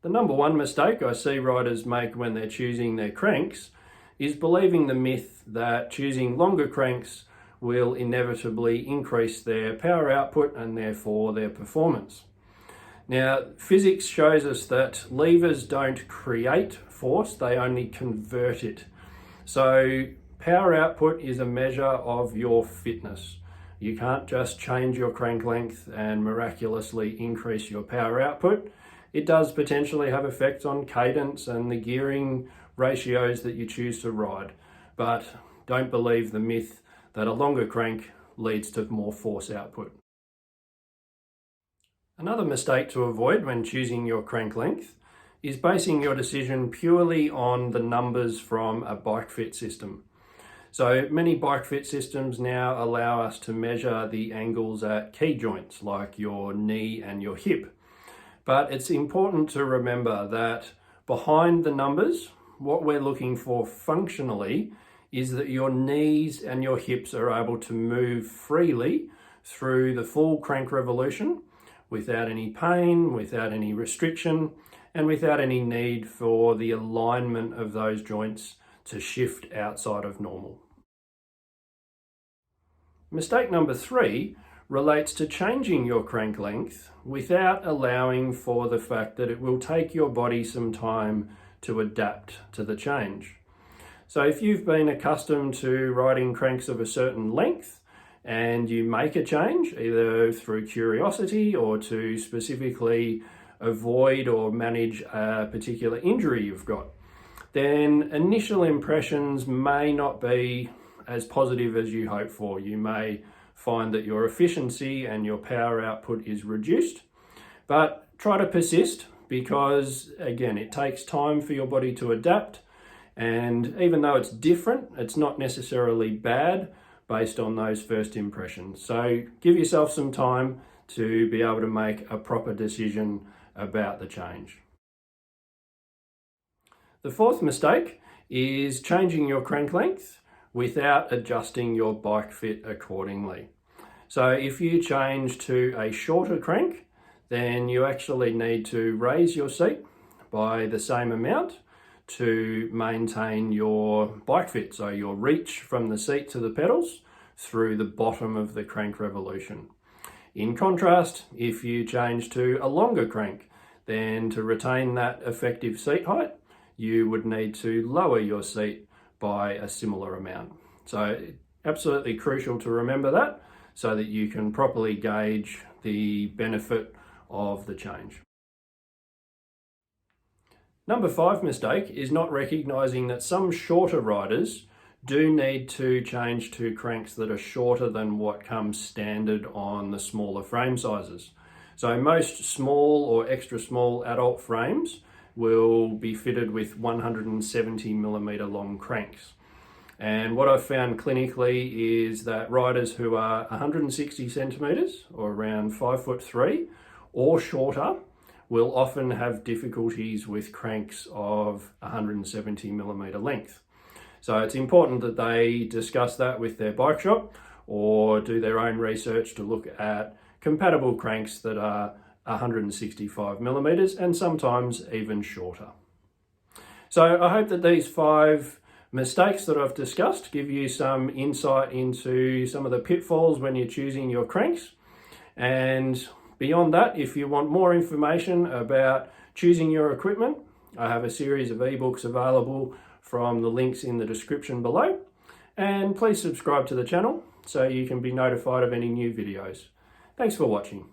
The number one mistake I see riders make when they're choosing their cranks is believing the myth that choosing longer cranks will inevitably increase their power output and therefore their performance. Now, physics shows us that levers don't create force, they only convert it. So power output is a measure of your fitness. You can't just change your crank length and miraculously increase your power output. It does potentially have effects on cadence and the gearing ratios that you choose to ride, but don't believe the myth that a longer crank leads to more force output. Another mistake to avoid when choosing your crank length is basing your decision purely on the numbers from a bike fit system. So many bike fit systems now allow us to measure the angles at key joints like your knee and your hip. But it's important to remember that behind the numbers, what we're looking for functionally is that your knees and your hips are able to move freely through the full crank revolution without any pain, without any restriction, and without any need for the alignment of those joints to shift outside of normal. Mistake number 3 relates to changing your crank length without allowing for the fact that it will take your body some time to adapt to the change. So if you've been accustomed to riding cranks of a certain length and you make a change, either through curiosity or to specifically avoid or manage a particular injury you've got, then initial impressions may not be as positive as you hope for. You may find that your efficiency and your power output is reduced, but try to persist because, again, it takes time for your body to adapt, and even though it's different, it's not necessarily bad based on those first impressions. So give yourself some time to be able to make a proper decision about the change. The fourth mistake is changing your crank length without adjusting your bike fit accordingly. So if you change to a shorter crank, then you actually need to raise your seat by the same amount to maintain your bike fit, so your reach from the seat to the pedals through the bottom of the crank revolution. In contrast, if you change to a longer crank, then to retain that effective seat height, you would need to lower your seat by a similar amount. So absolutely crucial to remember that so that you can properly gauge the benefit of the change. Number 5 mistake is not recognizing that some shorter riders do need to change to cranks that are shorter than what comes standard on the smaller frame sizes. So most small or extra small adult frames will be fitted with 170mm long cranks. And what I've found clinically is that riders who are 160 centimetres or around 5'3" or shorter will often have difficulties with cranks of 170mm length. So it's important that they discuss that with their bike shop or do their own research to look at compatible cranks that are 165mm and sometimes even shorter. So I hope that these 5 mistakes that I've discussed give you some insight into some of the pitfalls when you're choosing your cranks. And beyond that, if you want more information about choosing your equipment, I have a series of ebooks available from the links in the description below. And please subscribe to the channel so you can be notified of any new videos. Thanks for watching.